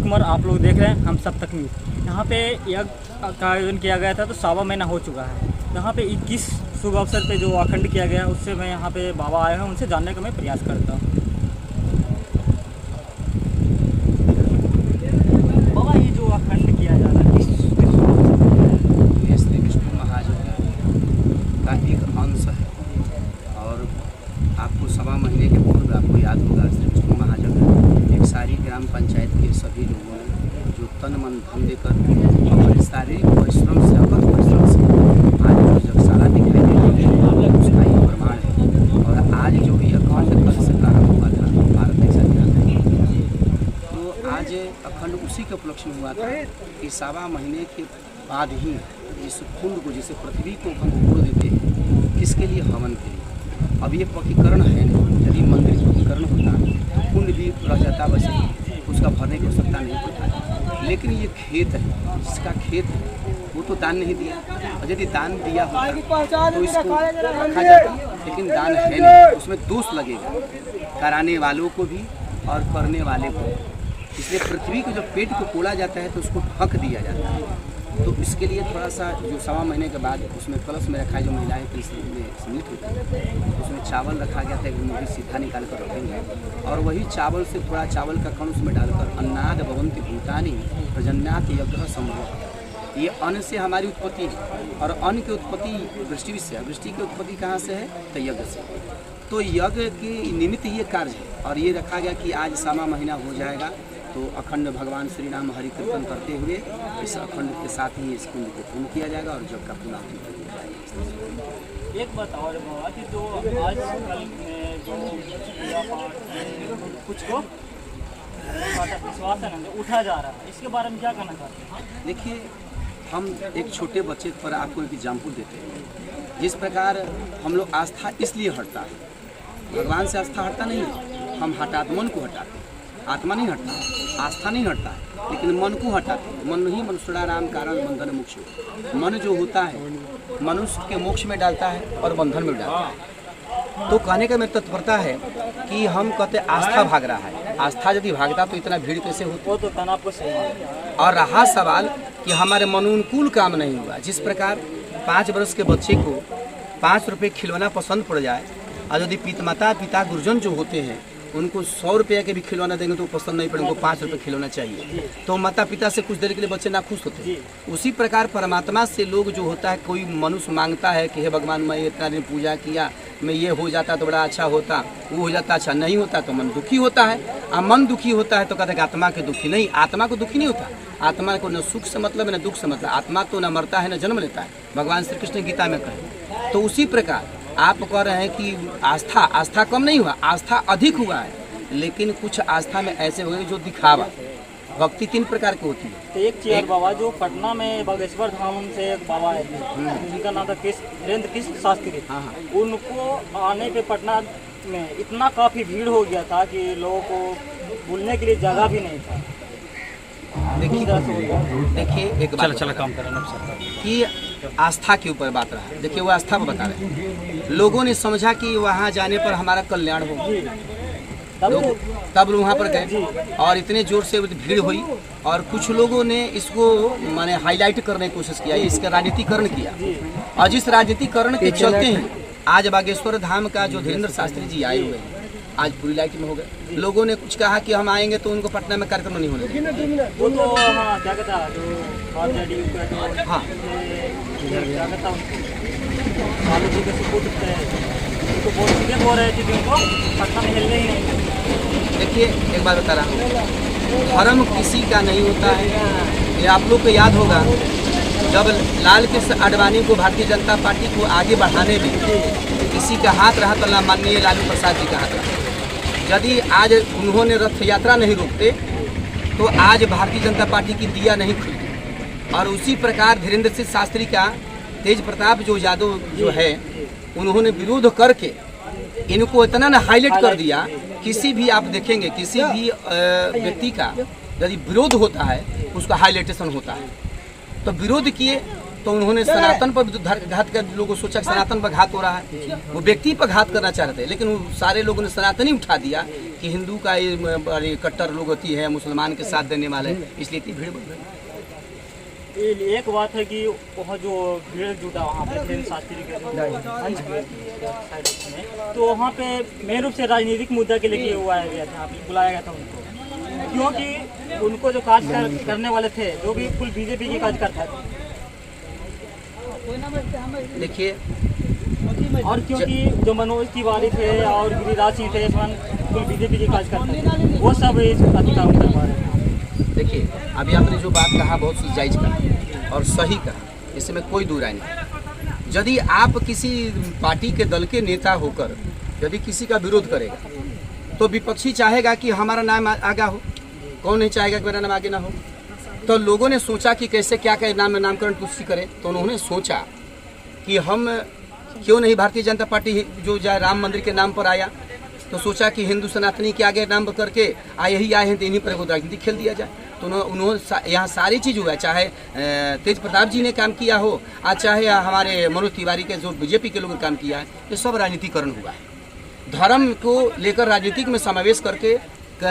कुमार, आप लोग देख रहे हैं हम सब तक न्यूज़। यहाँ पे यज्ञ का आयोजन किया गया था, तो 1.25 महीना हो चुका है। यहाँ पे 21 शुभ अवसर पे जो अखंड किया गया, उससे मैं यहाँ पे बाबा आए हैं, उनसे जानने का मैं प्रयास करता हूँ। बाबा, ये जो अखंड किया जा रहा है ये श्री विष्णु महायज्ञ का एक अंश है। और आपको 1.25 महीने के पूर्व आपको याद होगा, श्री विष्णु महायज्ञ एक सारी ग्राम पंचायत के सभी लोगों ने जो तन मन धन देकर अपने शारीरिक परिश्रम से, अवध परिश्रम से आज जो यज्ञशाला दिखाई दे रही है उसका ये प्रमाण है। और आज जो ये अखंड कल से प्रारंभ हुआ था, भारत देश तो आज अखंड उसी के उपलक्ष्य में हुआ था कि 1.25 महीने के बाद ही जिस कुंड को, जिसे पृथ्वी को हम उपयोग देते हैं, किसके लिए? हवन के लिए। अब ये पक्कीकरण है नहीं, यदि मंदिर पक्कीकरण होता तो कुंड भी रह जाता, वैसे उसका भरने की आवश्यकता नहीं पड़ता। लेकिन ये खेत है, जिसका खेत है वो तो दान नहीं दिया, और यदि दान दिया होता तो इसको रखा जाता, लेकिन दान है नहीं, उसमें दोष लगेगा कराने वालों को भी और करने वाले को। इसलिए पृथ्वी को जब पेट को तोड़ा जाता है तो उसको ढक दिया जाता है। तो इसके लिए थोड़ा सा जो 1.25 महीने के बाद उसमें कलश में रखा, जो महिलाएं मीट होती है, उसमें चावल रखा गया था, एक मुर्गी सीधा निकाल कर रखेंगे, और वही चावल से थोड़ा चावल का कण उसमें डालकर अन्नाद भवन्ति भूतानि प्रजन्यात यज्ञ संभव। ये अन्न से हमारी उत्पत्ति है, और अन्न की उत्पत्ति वृष्टि से है। वृष्टि की उत्पत्ति कहाँ से है? तो यज्ञ से। तो यज्ञ के निमित्त ये कार्य है, और ये रखा गया कि आज 1.25 महीना हो जाएगा तो अखंड भगवान श्री राम हरि कीर्तन करते हुए इस अखंड के साथ ही इस कुंड को पूर्ण किया जाएगा और जग का पुनर्जन्म किया जाएगा। एक बात और बाबा, कि जो आजकल में जो पूजा पाठ कुछ को विश्वास है ना उठा जा रहा है, इसके बारे में क्या कहना चाहते हैं? देखिए, हम एक छोटे बच्चे पर आपको एक एग्जाम्पल देते हैं। जिस प्रकार हम लोग आस्था इसलिए हटता है, भगवान से आस्था हटता नहीं है, हम हटाते मन को हटाते हैं। आत्मा नहीं हटता, आस्था नहीं हटता है, लेकिन मन को हटाते हैं। मन ही मनुष्याराम कारण बंधन मोक्ष। मन जो होता है मनुष्य के मोक्ष में डालता है और बंधन में डालता है। तो कहने का मेरी तत्परता है कि हम कहते आस्था भाग रहा है, आस्था यदि भागता तो इतना भीड़ कैसे होती? वो तो तनाव को सही है। और रहा सवाल कि हमारे मनोनुकूल काम नहीं हुआ। जिस प्रकार 5 वर्ष के बच्चे को 5 रुपये खिलौना पसंद पड़ जाए, और यदि माता पिता गुरुजन जो होते हैं उनको 100 रुपये के भी खिलौना देंगे तो पसंद नहीं पड़ेगा, उनको 5 रुपये खिलौना चाहिए, तो माता पिता से कुछ देर के लिए बच्चे ना खुश होते हैं। उसी प्रकार परमात्मा से लोग जो होता है, कोई मनुष्य मांगता है कि हे भगवान, मैं इतना दिन पूजा किया, मैं ये हो जाता तो बड़ा अच्छा होता, वो हो जाता अच्छा नहीं होता तो मन दुखी होता है। और मन दुखी होता है तो कहते हैं कि आत्मा के दुखी नहीं, आत्मा को दुखी नहीं होता। आत्मा को न सुख से मतलब है न दुख से मतलब। आत्मा तो न मरता है न जन्म लेता है, भगवान श्री कृष्ण गीता में कहे। तो उसी प्रकार आप कह रहे हैं कि आस्था कम नहीं हुआ, आस्था अधिक हुआ है, लेकिन कुछ आस्था में ऐसे हो गए जो दिखावा। भक्ति 3 प्रकार की होती है। तो एक चेयर बाबा जो पटना में बागेश्वर धाम से एक बाबा आए थे, जिनका नाम था वीरेंद्र कृष्ण शास्त्री। हाँ। उनको आने पे पटना में इतना काफ़ी भीड़ हो गया था कि लोगों को बोलने के लिए जगह भी नहीं था। देखिए एक बात चला काम कि आस्था के ऊपर बात रहा। देखिए वो आस्था पर बता रहे हैं, लोगों ने समझा कि वहाँ जाने पर हमारा कल्याण होगा, तब वहाँ पर गए, और इतने जोर से भीड़ हुई, और कुछ लोगों ने इसको माने हाईलाइट करने की कोशिश किया, इसका राजनीतिकरण किया। और जिस राजनीतिकरण के चलते ही आज बागेश्वर धाम का जो धीरेन्द्र शास्त्री जी आए हुए हैं, आज पूरी लाइट में हो गए। लोगों ने कुछ कहा कि हम आएंगे तो उनको पटना में कार्यक्रम नहीं होने देंगे। वो तो क्या कहता है जो हाँ बोल रहे थे कि उनको पटना में हिलने ही नहीं। देखिए एक बात बता रहा हूँ, धर्म किसी का नहीं होता है। ये आप लोग को याद होगा, जब लाल कृष्ण आडवाणी को भारतीय जनता पार्टी को आगे बढ़ाने में किसी का हाथ रहा तो माननीय लालू प्रसाद जी का हाथ रहा। यदि आज उन्होंने रथ यात्रा नहीं रोकते तो आज भारतीय जनता पार्टी की दिया नहीं खुलती। और उसी प्रकार धीरेन्द्र सिंह शास्त्री का तेज प्रताप जो यादव जो है, उन्होंने विरोध करके इनको इतना ना हाईलाइट कर दिया। किसी भी आप देखेंगे, किसी भी व्यक्ति का यदि विरोध होता है उसका हाईलाइटेशन होता है। तो विरोध किए तो उन्होंने सनातन पर घात कर, लोगों को सोचा कि सनातन पर घात हो रहा है, वो व्यक्ति पर घात करना चाहते हैं, लेकिन सारे लोगों ने सनातन ही उठा दिया कि हिंदू का ये बड़ी कट्टर लोग होती है, मुसलमान के साथ देने वाले, इसलिए इतनी भीड़ बढ़ रही है। एक बात है कि वहाँ जो भीड़ जुटा वहाँ पे धीरेन्द्र शास्त्री के अंश में, तो वहाँ पे मेन रूप से राजनीतिक मुद्दा के लिए वो आया गया था, यहाँ पे बुलाया गया था उनको, क्योंकि उनको जो करने वाले थे जो भी फुल बीजेपी के कार्यकर्ता थे। देखिए, और क्योंकि जो मनोज तिवारी थे और गिरिराज सिंह थे, फुल बीजेपी के कार्यकर्ता थे, वो सब इस काम करवा रहे थे। देखिए, अभी आपने जो बात कहा बहुत सी जायज़ कहा और सही कहा, इसमें कोई दो राय नहीं। यदि आप किसी पार्टी के दल के नेता होकर यदि किसी का विरोध करेगा तो विपक्षी चाहेगा कि हमारा नाम आगे हो, कौन नहीं चाहेगा कि मेरा नाम आगे ना हो। तो लोगों ने सोचा कि कैसे क्या क्या नामकरण पुष्टि करें, तो उन्होंने सोचा कि हम क्यों नहीं भारतीय जनता पार्टी जो जाए राम मंदिर के नाम पर आया, तो सोचा कि हिंदू सनातनी के आगे नाम करके यही आए हैं तो इन्हीं पर एगो राजनीति खेल दिया जाए। तो उन्होंने यहाँ सारी चीज़ हुआ, चाहे तेज प्रताप जी ने काम किया हो, चाहे हमारे मनोज तिवारी के जो बीजेपी के लोगों ने काम किया है, ये सब राजनीतिकरण हुआ है। धर्म को लेकर राजनीतिक में समावेश करके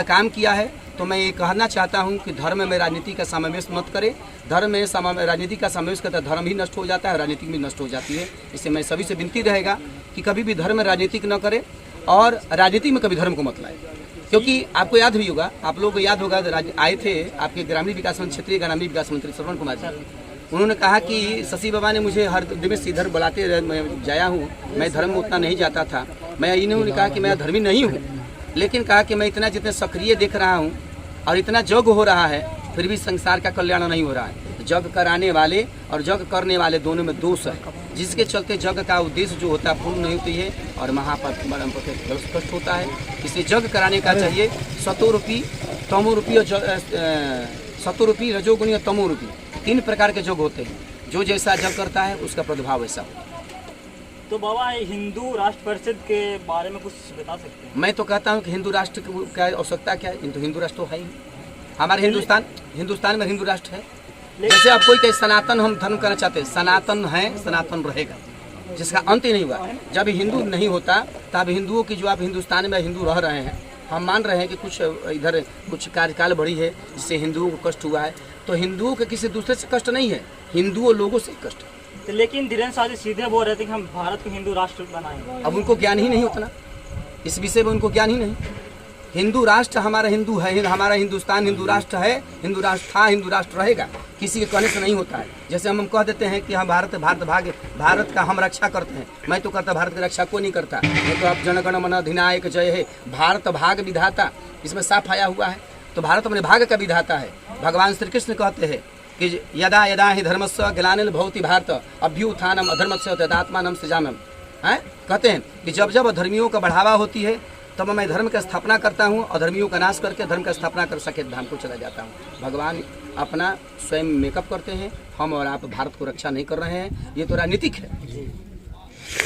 काम किया है। तो मैं ये कहना चाहता हूँ कि धर्म में राजनीति का समावेश मत करें। धर्म में राजनीति का समावेश करता है, धर्म ही नष्ट हो जाता है, राजनीति भी नष्ट हो जाती है। इससे मैं सभी से विनती रहेगा कि कभी भी धर्म में राजनीतिक न करें और राजनीति में कभी धर्म को मत लाएं। क्योंकि आपको याद भी होगा, आप लोगों को याद होगा, आए थे आपके ग्रामीण विकास मंत्री, क्षेत्रीय ग्रामीण विकास मंत्री श्रवण कुमार जी, उन्होंने कहा कि शशि बाबा ने मुझे हर दिवस इधर बुलाते मैं जाया हूँ, मैं धर्म में उतना नहीं जाता था। मैं इन्होंने कहा कि मैं धर्मी नहीं हूँ, लेकिन कहा कि मैं इतना जितने सक्रिय देख रहा हूँ और इतना जग हो रहा है, फिर भी संसार का कल्याण नहीं हो रहा है। जग कराने वाले और जग करने वाले दोनों में दोष है, जिसके चलते जग का उद्देश्य जो होता है पूर्ण नहीं होती है और महापरम कष्ट होता है। इसलिए जग कराने का चाहिए। सतोरूपी, तमोरूपी और सतोरूपी, रजोगुणी और तमोरूपी, 3 प्रकार के जग होते हैं। जो जैसा जग करता है उसका प्रभाव वैसा होता है। तो बाबा, हिंदू राष्ट्र परिषद के बारे में कुछ बता सकते हैं? मैं तो कहता हूँ कि हिंदू राष्ट्र की आवश्यकता क्या है, किंतु हिंदू राष्ट्र तो है ही। हमारे हिंदुस्तान में हिंदू राष्ट्र है। जैसे आप कोई कहे सनातन हम धर्म करना चाहते हैं, सनातन है, सनातन रहेगा, जिसका अंत ही नहीं हुआ। जब हिंदू नहीं होता तब हिंदुओं की जो आप हिंदुस्तान में हिंदू रह रहे हैं, हम मान रहे हैं कि कुछ इधर कुछ कार्यकाल बढ़ी है जिससे हिंदुओं को कष्ट हुआ है, तो हिंदुओं के किसी दूसरे से कष्ट नहीं है, हिंदुओं लोगों से कष्ट है। तो लेकिन धीरेन्द्र शास्त्री सीधे बोल रहे थे कि हम भारत को हिंदू राष्ट्र बनाएंगे। अब उनको ज्ञान ही नहीं उतना, इस विषय में उनको ज्ञान ही नहीं। हिंदू राष्ट्र हमारा हिंदू है, हमारा हिंदुस्तान हिंदू राष्ट्र है, हिंदू राष्ट्र था, हिंदू राष्ट्र रहेगा, किसी के कहने से नहीं होता है। जैसे हम कह देते हैं कि हम भारत का हम रक्षा करते हैं, मैं तो करता, भारत की रक्षा कोई नहीं करता। ये तो अब जनगण मन अधिनायक जय है, भारत भाग विधाता, इसमें साफ आया हुआ है। तो भारत अपने भाग का विधाता है। भगवान श्री कृष्ण कहते हैं कि यदा यदा ही धर्मस्य ग्लानिर् भवति भारत अभ्युत्थानम् अधर्मस्य तदात्मानं सृजाम्यहम्। कहते हैं कि जब जब धर्मियों का बढ़ावा होती है तब मैं धर्म की स्थापना करता हूँ और धर्मियों का नाश करके धर्म का स्थापना कर सकेत धाम को चला जाता हूँ। भगवान अपना स्वयं मेकअप करते हैं, हम और आप भारत को रक्षा नहीं कर रहे हैं। ये तो राजनीतिक है,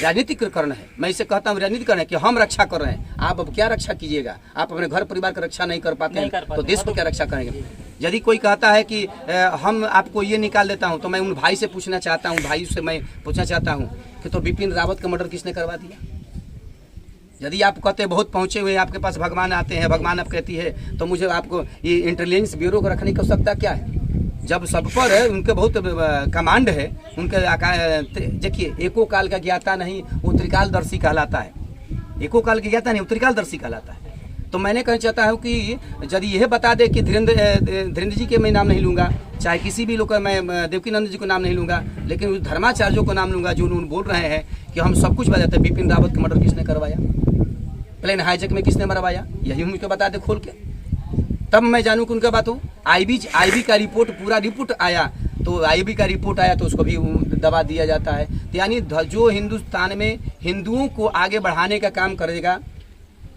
राजनीतिक करण है। मैं इसे कहता हूँ राजनीतिकरण है कि हम रक्षा कर रहे हैं। आप अब क्या रक्षा कीजिएगा? आप अपने घर परिवार की रक्षा नहीं कर पाते हैं तो देश को क्या रक्षा करेंगे? यदि कोई कहता है कि हम आपको ये निकाल देता हूँ, तो मैं उन भाई से पूछना चाहता हूँ, भाई से मैं पूछना चाहता हूँ कि तो बिपिन रावत का मर्डर किसने करवा दिया? यदि आप कहते हैं बहुत पहुँचे हुए आपके पास भगवान आते हैं, भगवान आप कहती है, तो मुझे आपको ये इंटेलिजेंस ब्यूरो को रखने की आवश्यकता क्या है? जब सब पर है, उनके बहुत कमांड है, उनके देखिए एको काल का ज्ञाता नहीं वो त्रिकालदर्शी कहलाता है। एको काल का ज्ञाता नहीं वो त्रिकालदर्शी कहलाता है। तो मैंने कहना चाहता हूँ कि यदि यह बता दे कि धीरेन्द्र जी के मैं नाम नहीं लूँगा, चाहे किसी भी लोग का मैं देवकीनंद जी को नाम नहीं लूँगा, लेकिन उस धर्माचार्यों को नाम लूँगा जो उन्होंने बोल रहे हैं कि हम सब कुछ बताते हैं। बिपिन रावत का मर्डर किसने करवाया? प्लेन हाईजैक में किसने मरवाया? यही मुझको बता दे खोल के, तब मैं जानूँ कि उनका बात हो। आईबी का रिपोर्ट, पूरा रिपोर्ट आया, तो आईबी का रिपोर्ट आया तो उसको भी दबा दिया जाता है। तो यानी जो हिंदुस्तान में हिंदुओं को आगे बढ़ाने का काम करेगा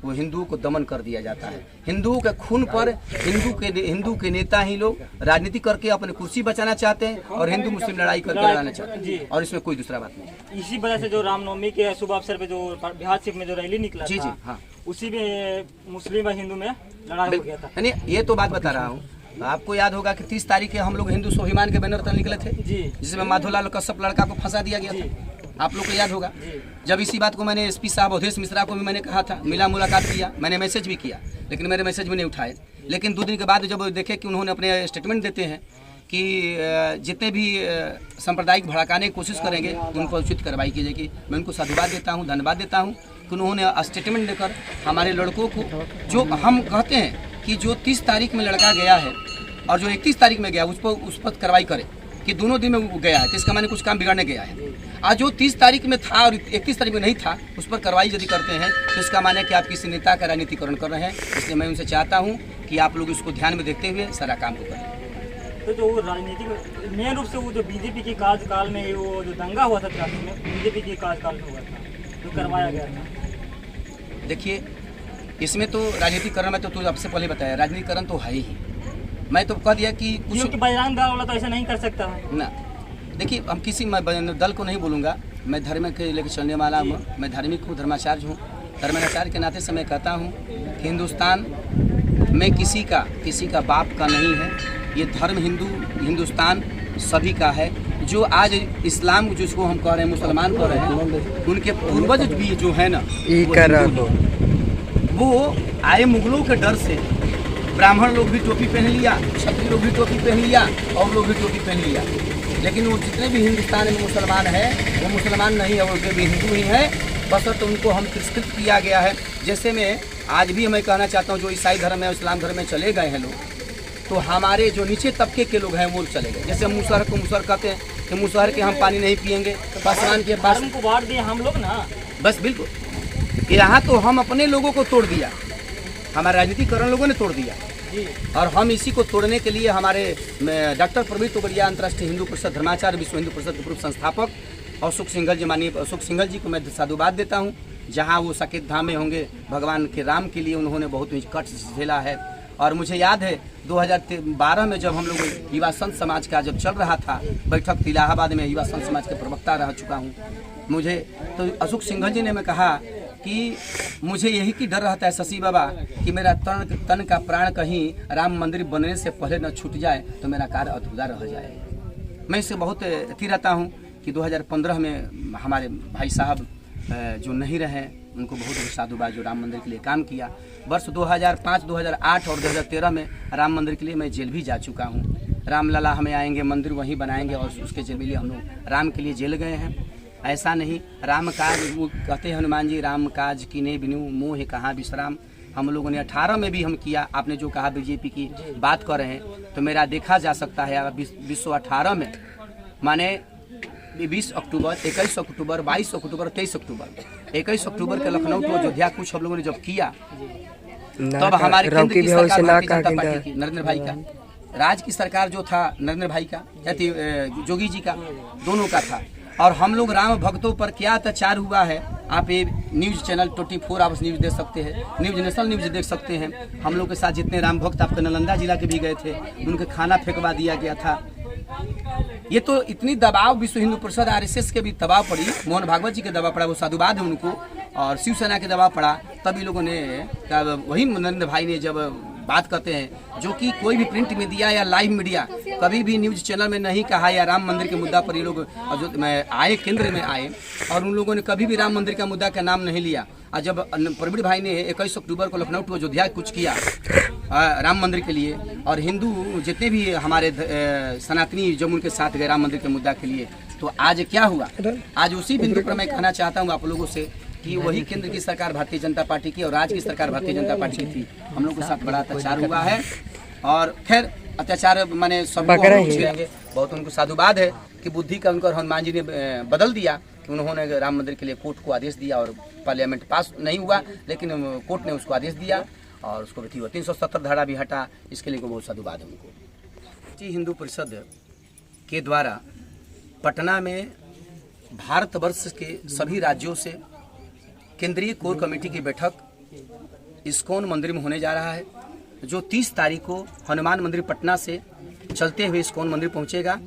वो हिंदुओं को दमन कर दिया जाता है। हिंदुओं के खून पर हिंदू के नेता ही लोग राजनीति करके अपने कुर्सी बचाना चाहते हैं और हिंदू मुस्लिम लड़ाई करके लड़ाना चाहते हैं, और इसमें कोई दूसरा बात नहीं। इसी वजह से जो रामनवमी के शुभ अवसर पे जो बिहार सिख में जो रैली निकला जी था, हाँ, उसी में मुस्लिम और हिंदू में लड़ाई हो गया था। यानी ये तो बात बता रहा हूँ। आपको याद होगा कि 30 तारीख के हम लोग हिंदू स्वाभिमान के बैनर तले निकले थे, जिसमें माधोलाल कश्यप लड़का को फंसा दिया गया था। आप लोग को याद होगा। जब इसी बात को मैंने एसपी साहब अवधेश मिश्रा को भी मैंने कहा था, मिला मुलाकात किया, मैंने मैसेज भी किया, लेकिन मेरे मैसेज भी नहीं उठाए। लेकिन 2 दिन के बाद जब देखे कि उन्होंने अपने स्टेटमेंट देते हैं कि जितने भी सांप्रदायिक भड़काने की कोशिश करेंगे उनको उचित कार्रवाई की जाएगी, मैं उनको साधुवाद देता हूँ, धन्यवाद देता हूँ कि उन्होंने स्टेटमेंट देकर हमारे लड़कों को, जो हम कहते हैं कि जो 30 तारीख में लड़का गया है और जो 31 तारीख में गया उस पर कार्रवाई करे कि दोनों दिन में वो गया है, तो इसका माने कुछ काम बिगाड़ने गया है। आज जो 30 तारीख में था और 31 तारीख में नहीं था, उस पर कार्रवाई यदि करते हैं तो इसका माने कि आप किसी नेता का राजनीतिकरण कर रहे हैं। इसलिए मैं उनसे चाहता हूँ कि आप लोग इसको ध्यान में देखते हुए सारा काम को करें। तो जो राजनीतिक मेन रूप से वो जो बीजेपी के कार्यकाल में वो जो दंगा हुआ था त्रासी में, बीजेपी के कार्यकाल में हुआ था, जो करवाया गया था। देखिए, इसमें तो राजनीतिकरण में तो आपसे पहले बताया, राजनीतिकरण तो है ही। मैं तो कह दिया कि कुछ बजरंग दल वाला तो ऐसा नहीं कर सकता है ना। देखिए, हम किसी दल को नहीं बोलूँगा, मैं धर्म के लेकर चलने वाला हूँ, मैं धार्मिक हूँ, धर्माचार्य हूँ। धर्माचार्य के नाते से मैं कहता हूँ कि हिंदुस्तान में किसी का बाप का नहीं है। ये धर्म हिंदुस्तान सभी का है। जो आज इस्लाम जिसको हम कह रहे हैं, मुसलमान कह रहे हैं, उनके पूर्वज भी जो है ना, वो आए मुगलों के डर से। ब्राह्मण लोग भी टोपी पहन लिया, क्षत्रिय लोग भी टोपी पहन लिया, और लोग भी टोपी पहन लिया, लेकिन वो जितने भी हिंदुस्तान में मुसलमान हैं वो मुसलमान नहीं है, वो भी हिंदू ही है। बस तो उनको हम तिरस्कृत किया गया है। जैसे मैं आज भी मैं कहना चाहता हूँ, जो ईसाई धर्म है, इस्लाम धर्म में चले गए हैं लोग, तो हमारे जो नीचे तबके के लोग हैं वो चले गए। जैसे मुसहर को मुसहर कहते हैं कि मुसहर के हम पानी नहीं पियेंगे, पासवान के पास को बांट दिए हम लोग ना। बस बिल्कुल, यहाँ तो हम अपने लोगों को तोड़ दिया, हमारे राजनीतिकरण लोगों ने तोड़ दिया। और हम इसी को तोड़ने के लिए हमारे डॉक्टर प्रवीण तोगड़िया, अंतर्राष्ट्रीय हिंदू परिषद धर्माचार्य, विश्व हिंदू परिषद के पूर्व संस्थापक, और सुख सिंघल जी, माननीय सुख सिंघल जी को मैं साधुवाद देता हूँ। जहाँ वो साकेत धाम में होंगे, भगवान के राम के लिए उन्होंने बहुत कष्ट झेला है। और मुझे याद है 2012 में जब हम लोग युवा संत समाज का जब चल रहा था बैठक इलाहाबाद में, युवा संत समाज के प्रवक्ता रह चुका हूँ। मुझे तो अशोक सिंघल जी ने मैं कहा कि मुझे यही की डर रहता है शशि बाबा कि मेरा तन का प्राण कहीं राम मंदिर बनने से पहले न छूट जाए तो मेरा कार्य अधूरा रह जाए। मैं इससे बहुत अति रहता हूँ कि 2015 में हमारे भाई साहब जो नहीं रहे, उनको बहुत साधुवाद, जो राम मंदिर के लिए काम किया। वर्ष 2005, 2008 और 2013 में राम मंदिर के लिए मैं जेल भी जा चुका हूँ। राम लला हमें आएंगे, मंदिर वहीं बनाएंगे, और उसके जेल लिए हम लोग राम के लिए जेल गए हैं। ऐसा नहीं, राम काज, वो कहते हैं हनुमान जी, राम काज कीने बिनु मोह कहाँ विश्राम। हम लोगों ने 18 में भी हम किया। आपने जो कहा बीजेपी की बात कर रहे हैं, तो मेरा देखा जा सकता है 2018 में, माने 20 अक्टूबर, 21 अक्टूबर, 22 अक्टूबर, 23 अक्टूबर, 21 अक्टूबर के लखनऊ टू अयोध्या कुछ हम लोगों ने जब किया, तब हमारे केंद्र की सरकार भारतीय जनता पार्टी की, नरेंद्र भाई का, राज्य की सरकार जो था नरेंद्र भाई का, जोगी जी का, दोनों का था। और हम लोग राम भक्तों पर क्या अत्याचार हुआ है, आप ये न्यूज़ चैनल 24 आवर्स न्यूज़ देख सकते हैं, न्यूज़ नेशनल न्यूज़ देख सकते हैं। हम लोग के साथ जितने राम भक्त आपके नालंदा जिला के भी गए थे, उनके खाना फेंकवा दिया गया था। ये तो इतनी दबाव विश्व हिंदू परिषद आरएसएस के भी दबाव पड़ी, मोहन भागवत जी के दबाव पड़ा, वो साधुवाद है उनको, और शिवसेना के दबाव पड़ा, तभी लोगों ने, वही नरेंद्र भाई ने जब बात करते हैं, जो कि कोई भी प्रिंट मीडिया या लाइव मीडिया कभी भी न्यूज़ चैनल में नहीं कहा, या राम मंदिर के मुद्दा पर ये लोग जो आए केंद्र में आए, और उन लोगों ने कभी भी राम मंदिर का मुद्दा का नाम नहीं लिया। और जब प्रवीण भाई ने 21 अक्टूबर को लखनऊ टू अयोध्या कुछ किया राम मंदिर के लिए, और हिंदू जितने भी हमारे सनातनी जब उनके साथ गए राम मंदिर के मुद्दा के लिए, तो आज क्या हुआ? आज उसी बिंदु पर मैं कहना चाहता हूँ आप लोगों से कि वही केंद्र की सरकार भारतीय जनता पार्टी की और राज्य की सरकार भारतीय जनता पार्टी की थी। हम लोग के साथ बड़ा अत्याचार हुआ है, और खैर अत्याचार माने सबको झेलेंगे। बहुत उनको साधुवाद है कि बुद्धि का उनको हनुमान जी ने बदल दिया कि उन्होंने राम मंदिर के लिए कोर्ट को आदेश दिया, और पार्लियामेंट पास नहीं हुआ, लेकिन कोर्ट ने उसको आदेश दिया और उसको भी 370 धारा भी हटा। इसके लिए बहुत साधुवाद है उनको। जी, हिंदू परिषद के द्वारा पटना में भारतवर्ष के सभी राज्यों से केंद्रीय कोर कमेटी की बैठक इस्कॉन मंदिर में होने जा रहा है, जो 30 तारीख को हनुमान मंदिर पटना से चलते हुए इस्कॉन मंदिर पहुंचेगा।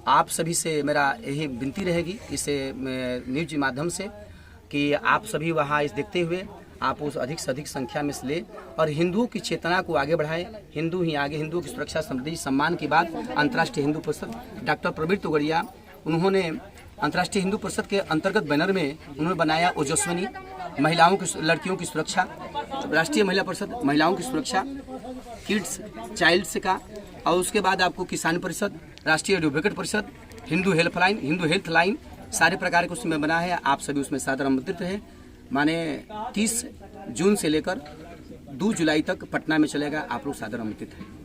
आप सभी से मेरा यही विनती रहेगी इसे न्यूज के माध्यम से कि आप सभी वहां इस देखते हुए आप उस अधिक से अधिक संख्या में से ले, और हिंदुओं की चेतना को आगे बढ़ाएं। हिंदू ही आगे, हिंदुओं की सुरक्षा, समृद्धि, सम्मान की बात अंतर्राष्ट्रीय हिंदू परिषद डॉक्टर प्रवीण तोगड़िया, उन्होंने अंतर्राष्ट्रीय हिंदू परिषद के अंतर्गत बैनर में उन्होंने बनाया ओजस्विनी, महिलाओं की लड़कियों की सुरक्षा, राष्ट्रीय महिला परिषद महिलाओं की सुरक्षा, किड्स चाइल्ड्स का, और उसके बाद आपको किसान परिषद, राष्ट्रीय एडवोकेट परिषद, हिंदू हेल्थ लाइन, सारे प्रकार के उसमें बना है। आप सभी उसमें सादर आमंत्रित हैं। माने 30 जून से लेकर 2 जुलाई तक पटना में चलेगा, आप लोग सादर आमंत्रित हैं।